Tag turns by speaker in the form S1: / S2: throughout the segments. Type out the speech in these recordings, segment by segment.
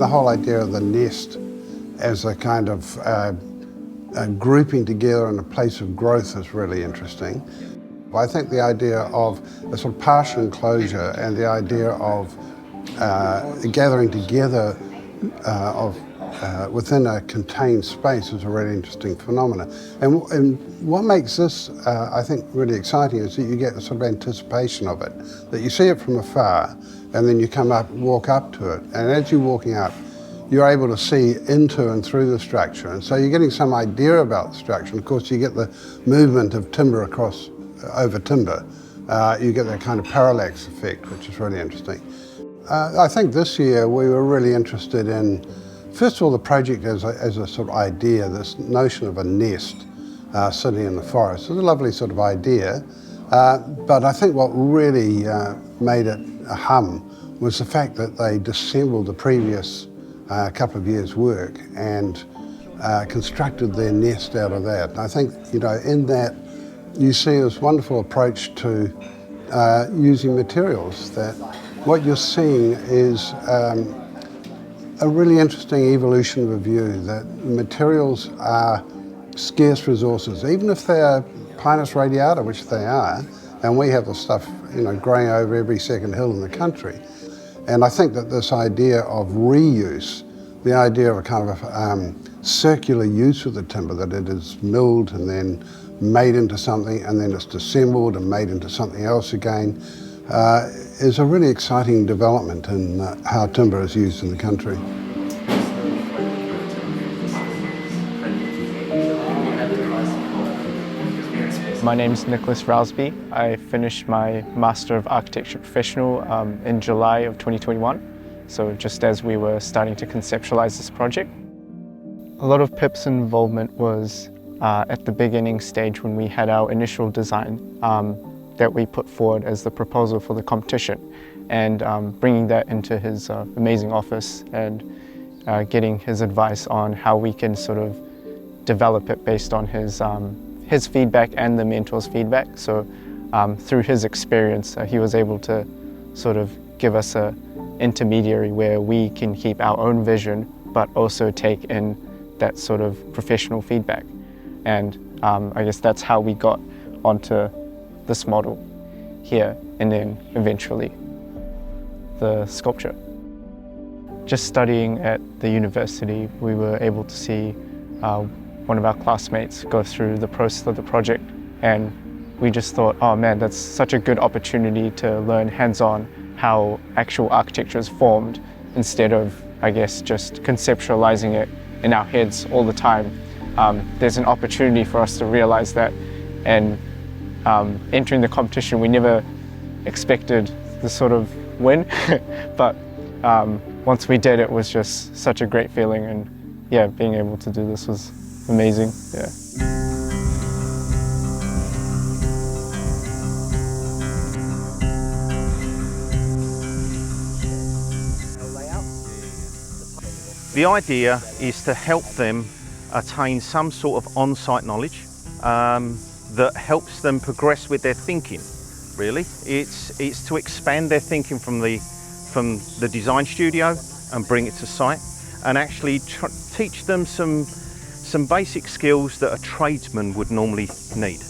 S1: the whole idea of the nest as a kind of grouping together in a place of growth is really interesting. I think the idea of a sort of partial enclosure and the idea of gathering together within a contained space is a really interesting phenomenon. And what makes this, I think, really exciting is that you get a sort of anticipation of it, that you see it from afar and then you come up, walk up to it. And as you're walking up, you're able to see into and through the structure. And so you're getting some idea about the structure. And of course, you get the movement of timber across over timber. You get that kind of parallax effect, which is really interesting. I think this year we were really interested in, first of all, the project as a sort of idea, this notion of a nest sitting in the forest. It's a lovely sort of idea, but I think what really made it a hum was the fact that they dissembled the previous couple of years' work and constructed their nest out of that. And I think, you know, in that you see this wonderful approach to using materials, that what you're seeing is a really interesting evolution of a view that materials are scarce resources, even if they are Pinus radiata, which they are, and we have the stuff, you know, growing over every second hill in the country. And I think that this idea of reuse, the idea of a kind of circular use of the timber, that it is milled and then made into something and then it's dissembled and made into something else again, is a really exciting development in how timber is used in the country.
S2: My name is Nicholas Rousby. I finished my Master of Architecture Professional in July of 2021, so just as we were starting to conceptualize this project. A lot of Pip's involvement was at the beginning stage when we had our initial design that we put forward as the proposal for the competition, and bringing that into his amazing office and getting his advice on how we can sort of develop it based on his feedback and the mentor's feedback. So through his experience, he was able to sort of give us an intermediary where we can keep our own vision but also take in that sort of professional feedback. And I guess that's how we got onto this model here, and then eventually the sculpture. Just studying at the university, we were able to see one of our classmates go through the process of the project, and we just thought, oh man, that's such a good opportunity to learn hands-on how actual architecture is formed, instead of, I guess, just conceptualizing it in our heads all the time. There's an opportunity for us to realize that, and entering the competition, we never expected the sort of win, but once we did, it was just such a great feeling, and yeah, being able to do this was amazing. Yeah.
S3: The idea is to help them attain some sort of on-site knowledge that helps them progress with their thinking, really. It's to expand their thinking from the design studio and bring it to site, and actually teach them some basic skills that a tradesman would normally need.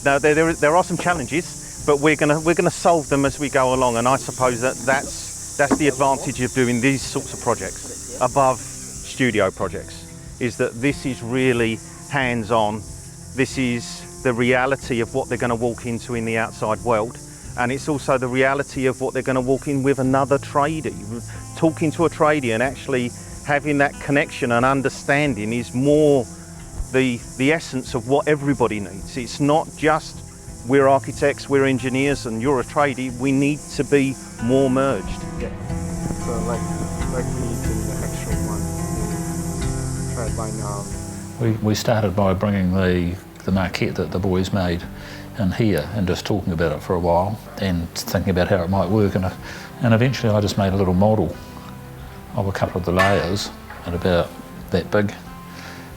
S3: Now there are some challenges, but we're gonna solve them as we go along, and I suppose that's the advantage of doing these sorts of projects above studio projects, is that this is really hands-on. This is the reality of what they're going to walk into in the outside world, and it's also the reality of what they're going to walk in with another tradie. Talking to a tradie and actually having that connection and understanding is more the essence of what everybody needs. It's not just we're architects, we're engineers, and you're a tradie. We need to be more merged.
S2: Yeah. So like we did the actual one, tried by now.
S4: We started by bringing the maquette that the boys made in here and just talking about it for a while and thinking about how it might work, and eventually I just made a little model of a couple of the layers at about that big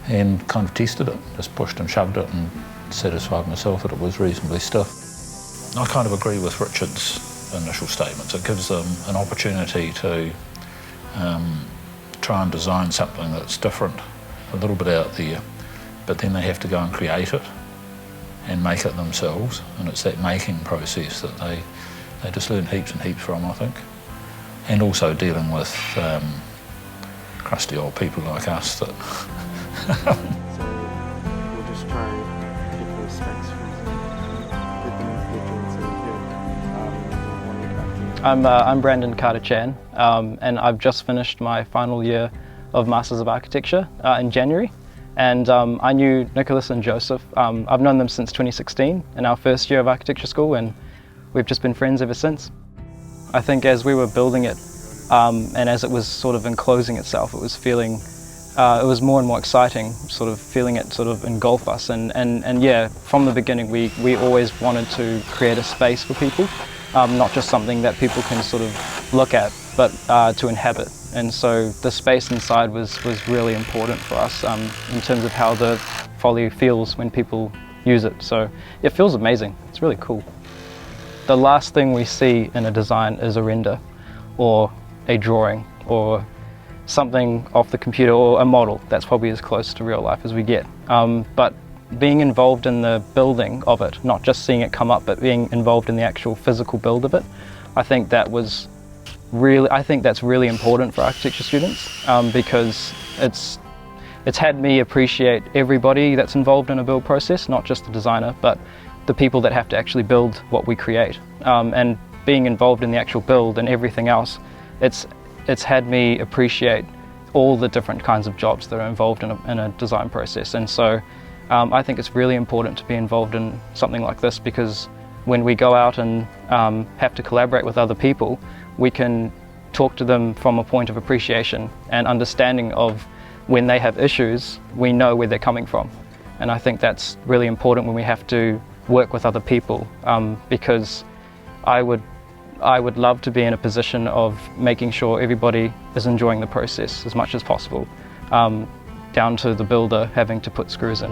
S4: and kind of tested it, just pushed and shoved it and satisfied myself that it was reasonably stiff. I kind of agree with Richard's initial statements. It gives them an opportunity to try and design something that's different, a little bit out there, but then they have to go and create it and make it themselves, and it's that making process that they just learn heaps and heaps from, I think. And also dealing with crusty old people like us that...
S2: So we'll just try and give them space I'm Brandon Carter-Chan, and I've just finished my final year of Masters of Architecture in January. And I knew Nicholas and Joseph. I've known them since 2016 in our first year of architecture school, and we've just been friends ever since. I think as we were building it and as it was sort of enclosing itself, it was feeling, it was more and more exciting, sort of feeling it sort of engulf us. And yeah, from the beginning we always wanted to create a space for people, not just something that people can sort of look at, but to inhabit. And so the space inside was really important for us in terms of how the Folly feels when people use it. So it feels amazing. It's really cool. The last thing we see in a design is a render or a drawing or something off the computer or a model. That's probably as close to real life as we get. But being involved in the building of it, not just seeing it come up, but being involved in the actual physical build of it, I think that's really important for architecture students because it's had me appreciate everybody that's involved in a build process, not just the designer, but the people that have to actually build what we create. And being involved in the actual build and everything else, it's had me appreciate all the different kinds of jobs that are involved in a design process. And so I think it's really important to be involved in something like this, because when we go out and have to collaborate with other people, we can talk to them from a point of appreciation and understanding of when they have issues, we know where they're coming from. And I think that's really important when we have to work with other people, because I would love to be in a position of making sure everybody is enjoying the process as much as possible, down to the builder having to put screws in.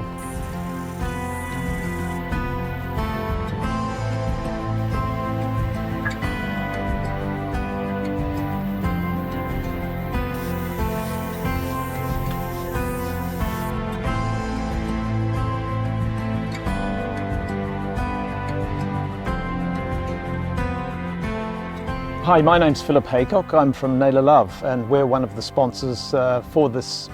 S5: Hi, my name's Philip Haycock. I'm from Naylor Love, and we're one of the sponsors for this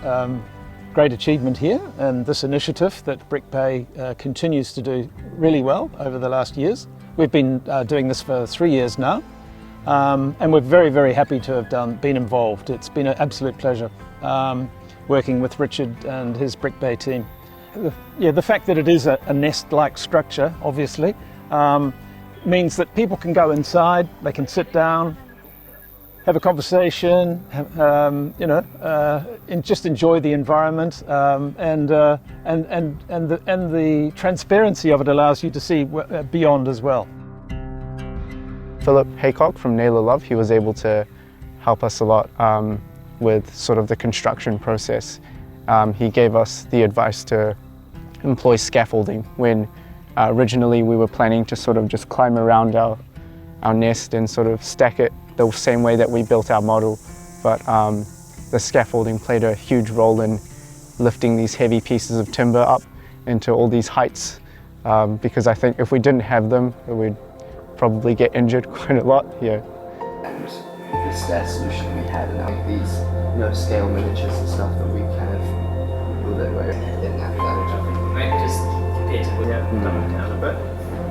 S5: great achievement here and this initiative that Brick Bay continues to do really well over the last years. We've been doing this for 3 years now, and we're very, very happy to have been involved. It's been an absolute pleasure working with Richard and his Brick Bay team. The fact that it is a nest-like structure, obviously, means that people can go inside, they can sit down, have a conversation, just enjoy the environment, and the transparency of it allows you to see beyond as well.
S2: Philip Haycock from Naylor Love, he was able to help us a lot with sort of the construction process. He gave us the advice to employ scaffolding when originally we were planning to sort of just climb around our nest and sort of stack it the same way that we built our model, but the scaffolding played a huge role in lifting these heavy pieces of timber up into all these heights, because I think if we didn't have them, we'd probably get injured quite a lot here.
S6: And the stair solution we had, and like these scale miniatures and stuff that we kind of built it where it didn't have that.
S7: Right, just dumb it down a bit,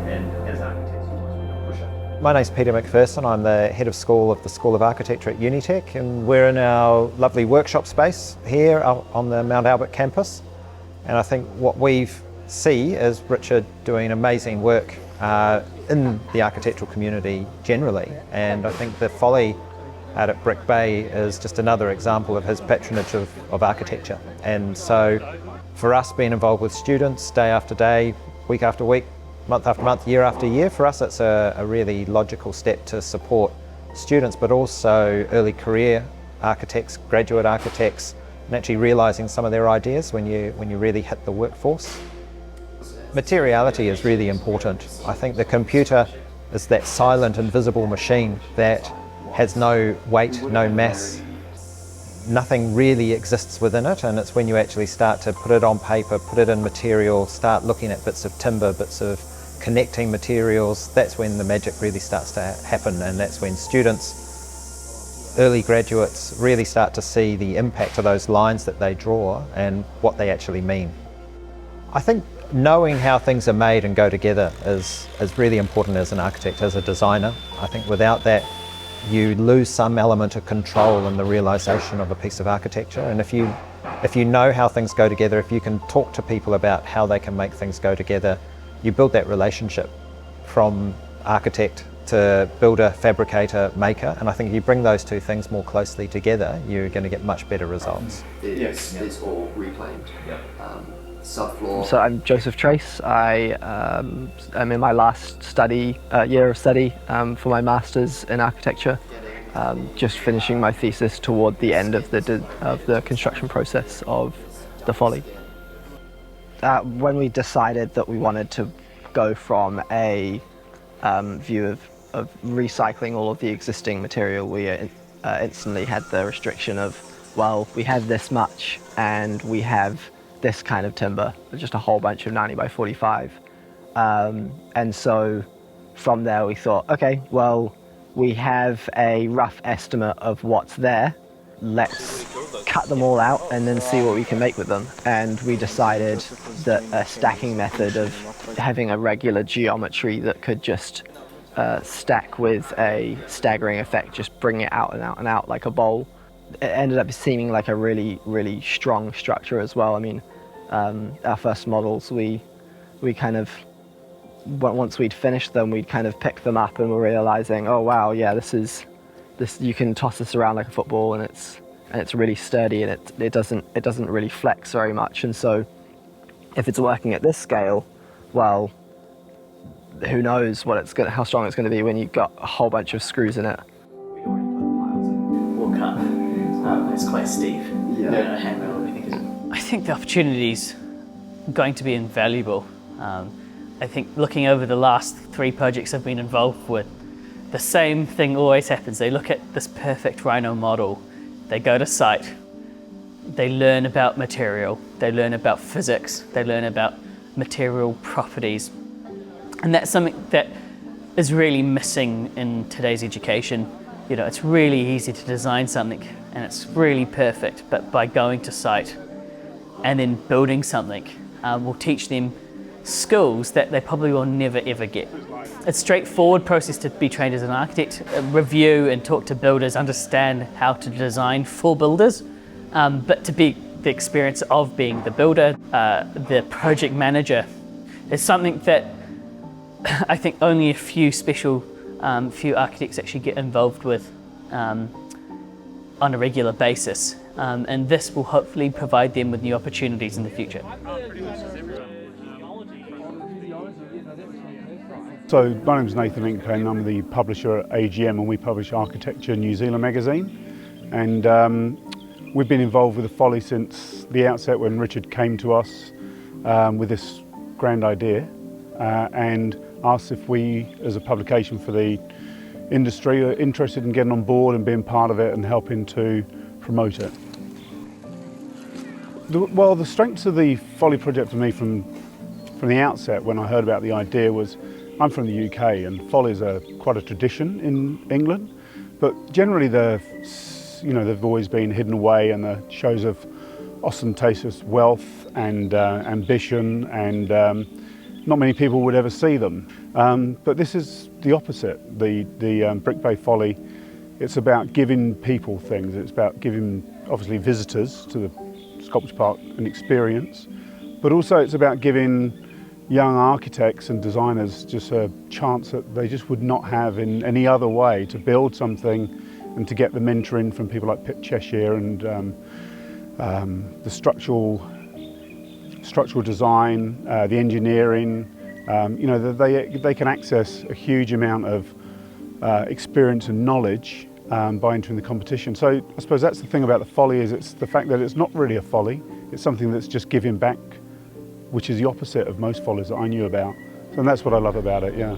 S7: and as architects you want to push it.
S8: My name's Peter McPherson. I'm the head of school of the School of Architecture at Unitec, and we're in our lovely workshop space here on the Mount Albert campus. And I think what we see is Richard doing amazing work in the architectural community generally, and I think the Folly out at Brick Bay is just another example of his patronage of architecture. And so for us, being involved with students day after day, week after week, month after month, year after year, for us it's a really logical step to support students, but also early career architects, graduate architects, and actually realising some of their ideas when you really hit the workforce. Materiality is really important. I think the computer is that silent, invisible machine that has no weight, no mass, nothing really exists within it, and it's when you actually start to put it on paper, put it in material, start looking at bits of timber, bits of connecting materials, that's when the magic really starts to happen, and that's when students, early graduates, really start to see the impact of those lines that they draw and what they actually mean. I think knowing how things are made and go together is really important as an architect, as a designer. I think without that, you lose some element of control in the realisation of a piece of architecture. And if you know how things go together, if you can talk to people about how they can make things go together, you build that relationship from architect to builder, fabricator, maker. And I think if you bring those two things more closely together, you're going to get much better results.
S6: It's all reclaimed. Subfloor.
S9: So I'm Joseph Trace. I'm in my last year of study for my Masters in Architecture. Just finishing my thesis toward the end of the construction process of the Folly. When we decided that we wanted to go from a view of recycling all of the existing material, we instantly had the restriction of, well, we have this much and we have this kind of timber, just a whole bunch of 90 by 45. And so from there we thought, okay, well, we have a rough estimate of what's there. Let's cut them all out and then see what we can make with them. And we decided that a stacking method of having a regular geometry that could just stack with a staggering effect, just bring it out and out and out like a bowl. It ended up seeming like a really, really strong structure as well. I mean, our first models, we kind of, once we'd finished them, we'd kind of picked them up and we're realizing, oh wow, yeah, this, you can toss this around like a football and it's really sturdy and it doesn't really flex very much. And so if it's working at this scale, well, who knows how strong it's going to be when you've got a whole bunch of screws in it.
S7: Walk up. It's quite steep. Yeah. No handrail or anything, is it?
S10: I think the opportunity's going to be invaluable. I think looking over the last 3 projects I've been involved with, the same thing always happens. They look at this perfect rhino model, they go to site, they learn about material, they learn about physics, they learn about material properties. And that's something that is really missing in today's education. You know, it's really easy to design something and it's really perfect, but by going to site and then building something will teach them skills that they probably will never ever get. It's a straightforward process to be trained as an architect, review and talk to builders, understand how to design for builders, but to be the experience of being the builder, the project manager, is something that I think only a few few architects actually get involved with on a regular basis, and this will hopefully provide them with new opportunities in the future.
S11: So my name's Nathan Inkpen, I'm the publisher at AGM and we publish Architecture New Zealand magazine, and we've been involved with the Folly since the outset when Richard came to us with this grand idea and asked if we as a publication for the industry are interested in getting on board and being part of it and helping to promote it. Well, the strengths of the Folly project for me from the outset when I heard about the idea was, I'm from the UK and Follies are quite a tradition in England, but generally they've always been hidden away and the shows of ostentatious wealth and ambition, and not many people would ever see them. But this is the opposite. The Brick Bay Folly, it's about giving people things. It's about giving, obviously, visitors to the Sculpture Park an experience, but also it's about giving young architects and designers just a chance that they just would not have in any other way to build something and to get the mentoring from people like Pip Cheshire and the structural design, the engineering. They can access a huge amount of experience and knowledge by entering the competition. So I suppose that's the thing about the Folly, is it's the fact that it's not really a folly, it's something that's just giving back, which is the opposite of most follies that I knew about. And that's what I love about it, yeah.